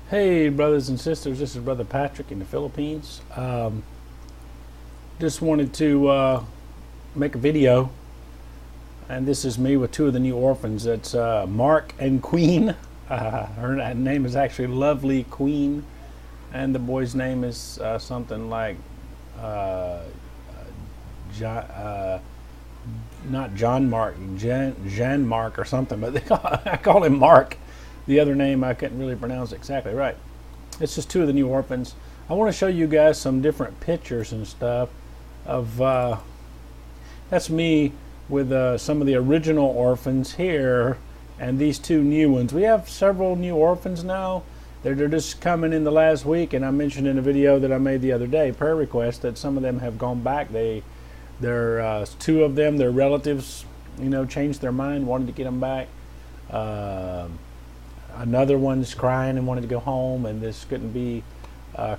Hey, brothers and sisters, this is Brother Patrick in the Philippines. Just wanted to make a video, and this is me with two of the new orphans. It's Mark and Queen. Her name is actually Lovely Queen, and the boy's name is something like John, not John Mark, Jean Mark or something, but I call him Mark. The other name I couldn't really pronounce exactly right. It's just two of the new orphans. I want to show you guys some different pictures and stuff of that's me with some of the original orphans here and these two new ones. We have several new orphans now. They're just coming in the last week, and I mentioned in a video that I made the other day, prayer request, that some of them have gone back. They're two of them, their relatives, changed their mind, wanted to get them back. Another one's crying and wanted to go home, and this couldn't be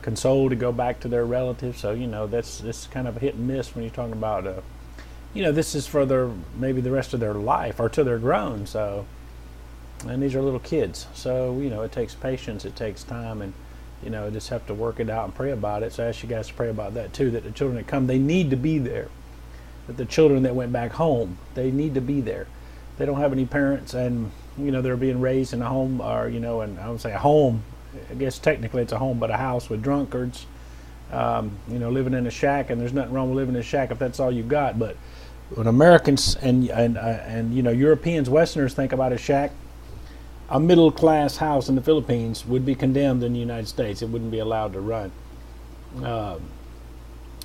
consoled to go back to their relatives. So that's kind of a hit and miss when you're talking about this is for maybe the rest of their life or till they're grown. So, and these are little kids, so it takes patience, it takes time, and just have to work it out and pray about it. So I ask you guys to pray about that too, that the children that come, they need to be there. That the children that went back home, they need to be there. They don't have any parents, and they're being raised in a home, or and I would say a home, I guess technically it's a home, but a house with drunkards, living in a shack. And there's nothing wrong with living in a shack if that's all you got. But when Americans and Europeans, Westerners think about a shack, a middle class house in the Philippines would be condemned in the United States. It wouldn't be allowed to run.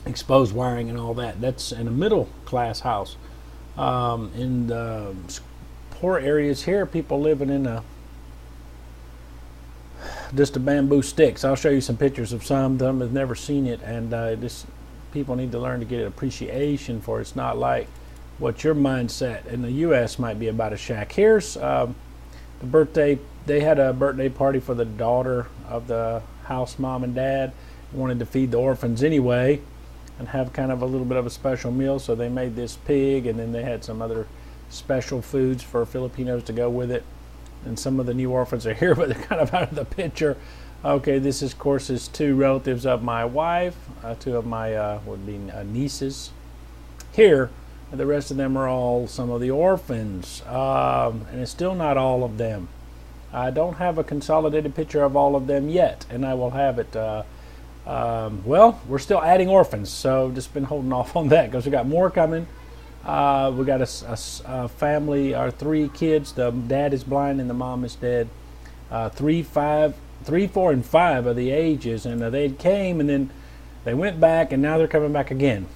Exposed wiring and all that. That's in a middle class house. In the poor areas here, people living in just a bamboo sticks. I'll show you some pictures of some. Them have never seen it, and people need to learn to get an appreciation for it. It's not like what your mindset in the U.S. might be about a shack. Here's the birthday. They had a birthday party for the daughter of the house mom and dad. Wanted to feed the orphans anyway and have kind of a little bit of a special meal, so they made this pig, and then they had some other special foods for Filipinos to go with it. And some of the new orphans are here, but they're kind of out of the picture. Okay, this is, of course, is two relatives of my wife, two of my would be nieces here. And the rest of them are all some of the orphans, and it's still not all of them. I don't have a consolidated picture of all of them yet, and I will have it. Well, we're still adding orphans, so just been holding off on that because we got more coming. We got a family, our three kids. The dad is blind and the mom is dead. 3, 4, and 5 are the ages, and they came and then they went back, and now they're coming back again.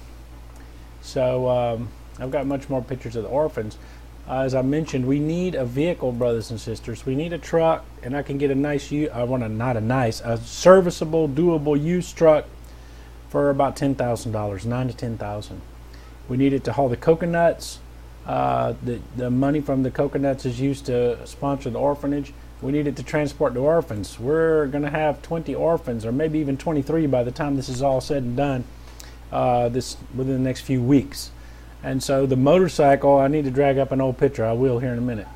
So I've got much more pictures of the orphans. As I mentioned, we need a vehicle, brothers and sisters. We need a truck, and I can get a nice, a serviceable, doable used truck for about $10,000, $9,000 to $10,000. We need it to haul the coconuts. The money from the coconuts is used to sponsor the orphanage. We need it to transport the orphans. We're going to have 20 orphans, or maybe even 23 by the time this is all said and done, within the next few weeks. And so the motorcycle, I need to drag up an old picture. I will here in a minute.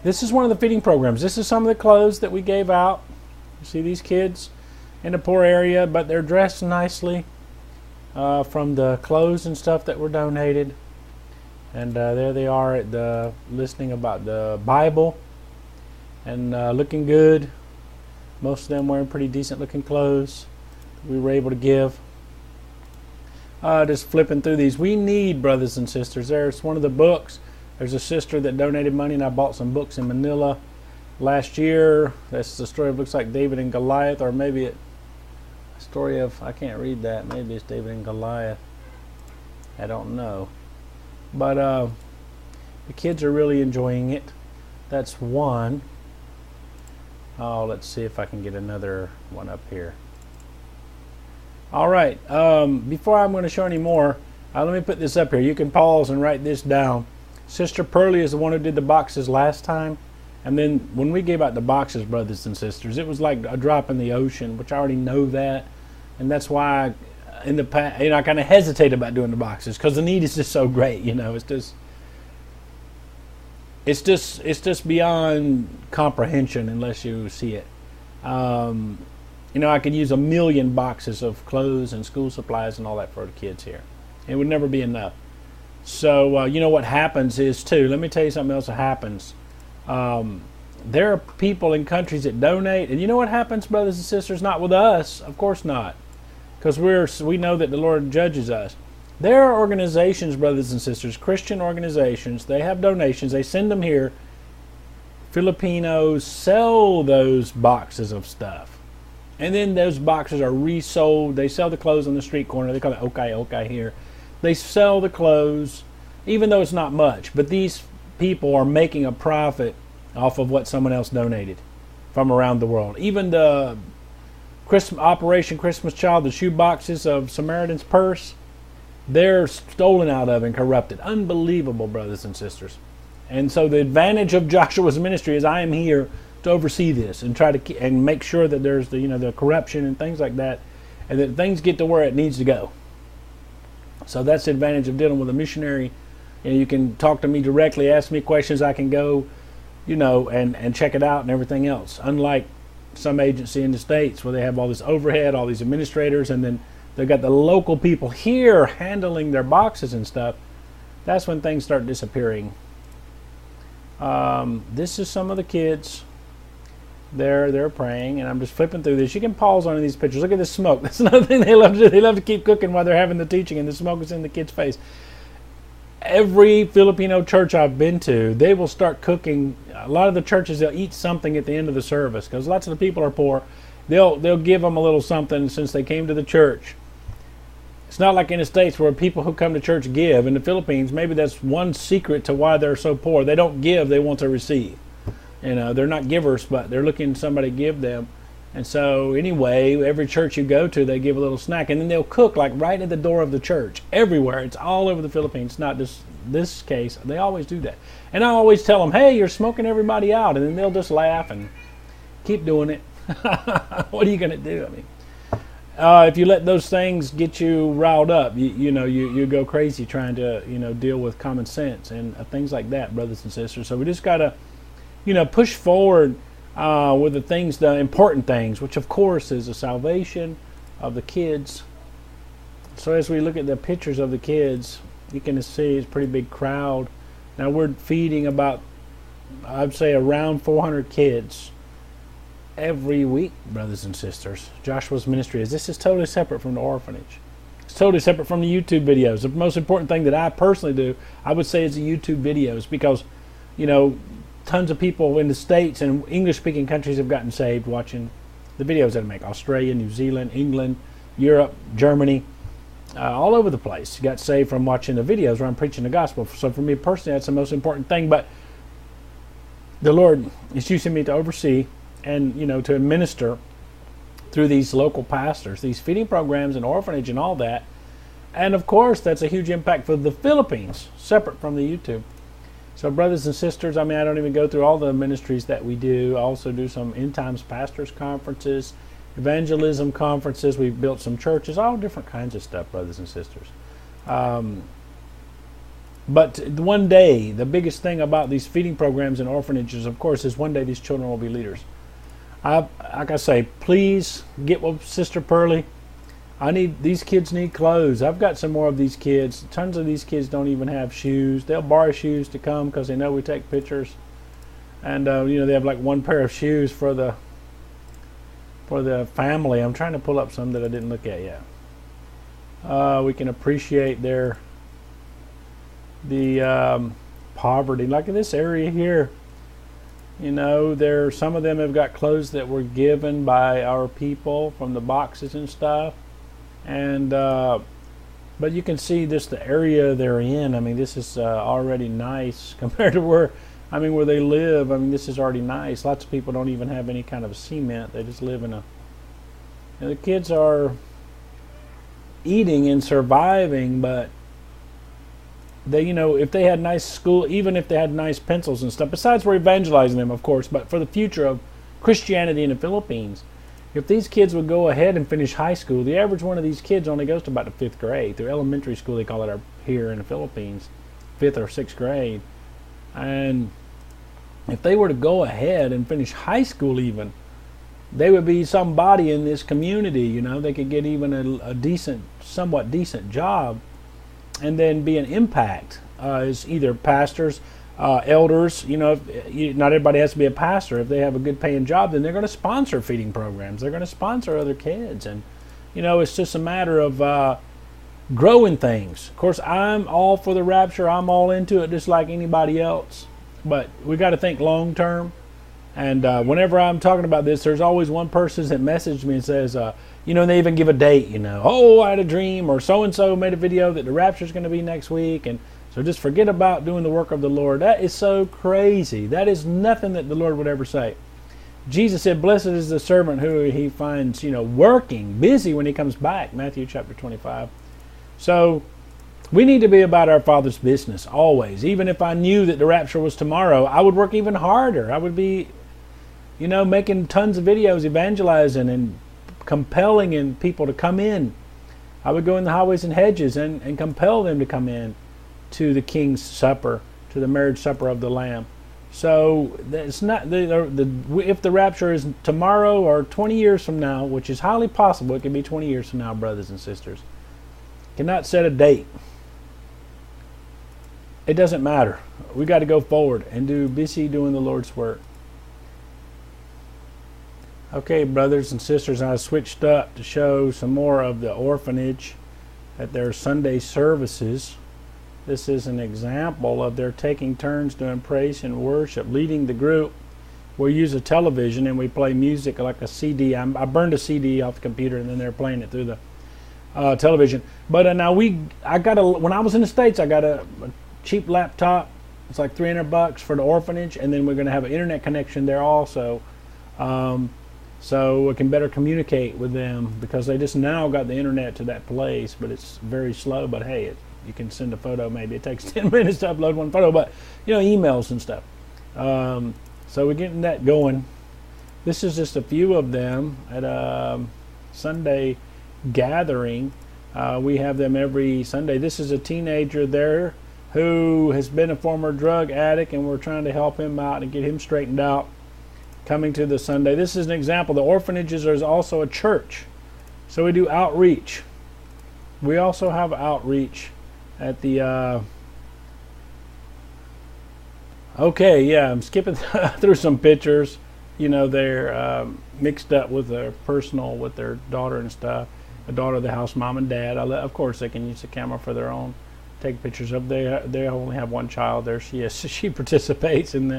This is one of the feeding programs. This is some of the clothes that we gave out. You see these kids in a poor area, but they're dressed nicely from the clothes and stuff that were donated. And there they are at listening about the Bible and looking good. Most of them wearing pretty decent looking clothes we were able to give. Just flipping through these. We need, brothers and sisters. There's one of the books. There's a sister that donated money, and I bought some books in Manila last year. That's the story of, looks like David and Goliath, or maybe a story of, I can't read that. Maybe it's David and Goliath. I don't know. But the kids are really enjoying it. That's one. Oh, let's see if I can get another one up here. All right, before I'm going to show any more, let me put this up here. You can pause and write this down. Sister Pearlie is the one who did the boxes last time. And then when we gave out the boxes, brothers and sisters, it was like a drop in the ocean, which I already know that. And that's why in the past, I kind of hesitate about doing the boxes because the need is just so great. It's just beyond comprehension unless you see it. You know, I could use 1,000,000 boxes of clothes and school supplies and all that for the kids here. It would never be enough. So, you know what happens is, too, let me tell you something else that happens. There are people in countries that donate, and you know what happens, brothers and sisters? Not with us, of course not, because we know that the Lord judges us. There are organizations, brothers and sisters, Christian organizations, they have donations, they send them here. Filipinos sell those boxes of stuff. And then those boxes are resold. They sell the clothes on the street corner. They call it okay here. They sell the clothes, even though it's not much. But these people are making a profit off of what someone else donated from around the world. Even the Operation Christmas Child, the shoe boxes of Samaritan's Purse, they're stolen out of and corrupted. Unbelievable, brothers and sisters. And so the advantage of Joshua's ministry is I am here to oversee this and try to and make sure that there's the corruption and things like that, and that things get to where it needs to go. So that's the advantage of dealing with a missionary. And you can talk to me directly, ask me questions. I can go, and check it out and everything else. Unlike some agency in the States where they have all this overhead, all these administrators, and then they've got the local people here handling their boxes and stuff. That's when things start disappearing. This is some of the kids. They're praying, and I'm just flipping through this. You can pause on these pictures. Look at the smoke. That's another thing they love to do. They love to keep cooking while they're having the teaching, and the smoke is in the kid's face. Every Filipino church I've been to, they will start cooking. A lot of the churches, they'll eat something at the end of the service because lots of the people are poor. They'll give them a little something since they came to the church. It's not like in the States where people who come to church give. In the Philippines, maybe that's one secret to why they're so poor. They don't give, they want to receive. They're not givers, but they're looking for somebody to give them. And so anyway, every church you go to, they give a little snack. And then they'll cook like right at the door of the church. Everywhere. It's all over the Philippines, not just this case. They always do that. And I always tell them, hey, you're smoking everybody out. And then they'll just laugh and keep doing it. What are you going to do? I mean, if you let those things get you riled up, you go crazy trying to, deal with common sense and things like that, brothers and sisters. So we just got to, push forward with the important things, which of course is the salvation of the kids. So as we look at the pictures of the kids, you can see it's a pretty big crowd. Now we're feeding about, I'd say around 400 kids every week, brothers and sisters. Joshua's ministry this is totally separate from the orphanage. It's totally separate from the YouTube videos. The most important thing that I personally do, I would say, is the YouTube videos, because, tons of people in the States and English-speaking countries have gotten saved watching the videos that I make. Australia, New Zealand, England, Europe, Germany, all over the place. Got saved from watching the videos where I'm preaching the gospel. So for me personally, that's the most important thing. But the Lord is using me to oversee and, to administer through these local pastors, these feeding programs and orphanage and all that. And of course, that's a huge impact for the Philippines, separate from the YouTube. So brothers and sisters, I don't even go through all the ministries that we do. I also do some end times pastors conferences, evangelism conferences. We've built some churches, all different kinds of stuff, brothers and sisters. But one day, the biggest thing about these feeding programs and orphanages, of course, is one day these children will be leaders. Like I say, please get with Sister Pearlie. These kids need clothes. I've got some more of these kids. Tons of these kids don't even have shoes. They'll borrow shoes to come because they know we take pictures. And they have like one pair of shoes for the family. I'm trying to pull up some that I didn't look at yet. We can appreciate the poverty. Like in this area here, some of them have got clothes that were given by our people from the boxes and stuff. And but you can see just the area they're in. This is already nice compared to where they live. This is already nice. Lots of people don't even have any kind of cement. They just live in the kids are eating and surviving, but they, if they had nice school, even if they had nice pencils and stuff, besides we're evangelizing them, of course, but for the future of Christianity in the Philippines, if these kids would go ahead and finish high school, the average one of these kids only goes to about the 5th grade. Through elementary school, they call it here in the Philippines, 5th or 6th grade. And if they were to go ahead and finish high school even, they would be somebody in this community. You know, they could get even a decent, somewhat decent job, and then be an impact as either pastors, elders. You know, not everybody has to be a pastor. If they have a good paying job, then they're going to sponsor feeding programs. They're going to sponsor other kids, and you know, it's just a matter of growing things. Of course, I'm all for the rapture. I'm all into it, just like anybody else. But we got to think long term. And whenever I'm talking about this, there's always one person that messaged me and says, you know, and they even give a date, you know, oh, I had a dream, or so-and-so made a video that the rapture is going to be next week. And so just forget about doing the work of the Lord. That is so crazy. That is nothing that the Lord would ever say. Jesus said, blessed is the servant who he finds, you know, working, busy when he comes back, Matthew chapter 25. So we need to be about our Father's business always. Even if I knew that the rapture was tomorrow, I would work even harder. I would be, you know, making tons of videos, evangelizing and compelling in people to come in. I would go in the highways and hedges and compel them to come in to the King's Supper, to the marriage supper of the Lamb. So it's not if the rapture is tomorrow or 20 years from now, which is highly possible. It could be 20 years from now, brothers and sisters. Cannot set a date. It doesn't matter. We got to go forward and busy doing the Lord's work. Okay, brothers and sisters, I switched up to show some more of the orphanage at their Sunday services. This is an example of their taking turns doing praise and worship, leading the group. We use a television and we play music like a CD. I burned a CD off the computer and then they're playing it through the television. But now when I was in the States, I got a cheap laptop. It's like $300 for the orphanage, and then we're going to have an internet connection there also, so we can better communicate with them, because they just now got the internet to that place, but it's very slow. But hey, you can send a photo. Maybe it takes 10 minutes to upload one photo, but you know, emails and stuff. So we're getting that going. This is just a few of them at a Sunday gathering. We have them every Sunday. This is a teenager there who has been a former drug addict, and we're trying to help him out and get him straightened out, coming to the Sunday. This is an example. The orphanages is also a church, so we do outreach. We also have outreach at the okay, yeah, I'm skipping through some pictures. You know, they're mixed up with their personal, with their daughter and stuff. The daughter of the house, mom and dad. Of course, they can use the camera for their own, take pictures of. They only have one child there. She participates in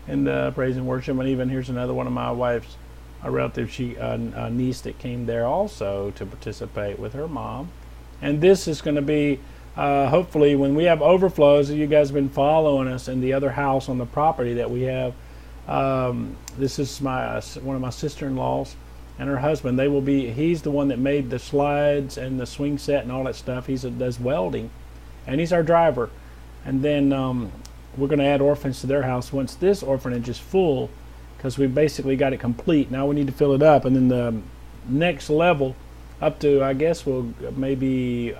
the praise and worship. And even here's another one of my wife's a relative, a niece that came there also to participate with her mom. And this is going to be hopefully when we have overflows. You guys have been following us in the other house on the property that we have. This is one of my sister-in-laws and her husband. He's the one that made the slides and the swing set and all that stuff. He does welding, and he's our driver. And then we're going to add orphans to their house once this orphanage is full, because we basically got it complete. Now we need to fill it up, and then the next level up to, I guess, maybe,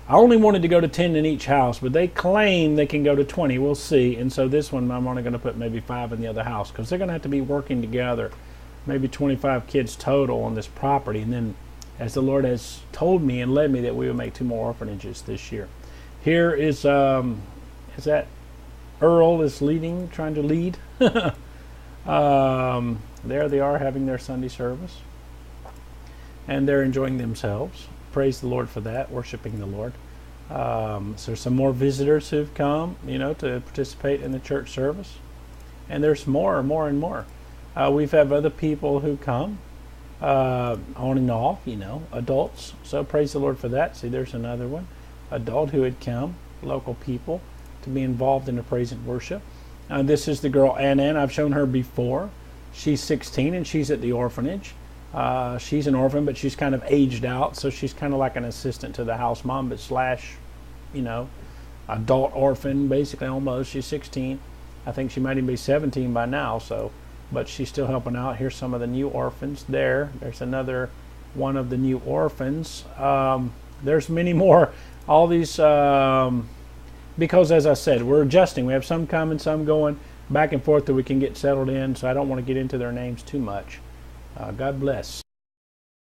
I only wanted to go to 10 in each house, but they claim they can go to 20. We'll see. And so this one, I'm only going to put maybe 5 in the other house, because they're going to have to be working together. Maybe 25 kids total on this property. And then, as the Lord has told me and led me, that we will make 2 more orphanages this year. Here is that Earl is trying to lead. There they are having their Sunday service, and they're enjoying themselves. Praise the Lord for that, worshiping the Lord. So there's some more visitors who've come, to participate in the church service, and there's more and more. We've had other people who come on and off, adults. So praise the Lord for that. See, there's another one, adult who had come, local people, to be involved in the praise and worship. This is the girl Ann. I've shown her before. She's 16 and she's at the orphanage. She's an orphan, but she's kind of aged out, so she's kind of like an assistant to the house mom, but slash, adult orphan, basically, almost. She's 16. I think she might even be 17 by now, but she's still helping out. Here's some of the new orphans there. There's another one of the new orphans. There's many more. All these, because as I said, we're adjusting. We have some coming, some going back and forth till we can get settled in, so I don't want to get into their names too much. God bless.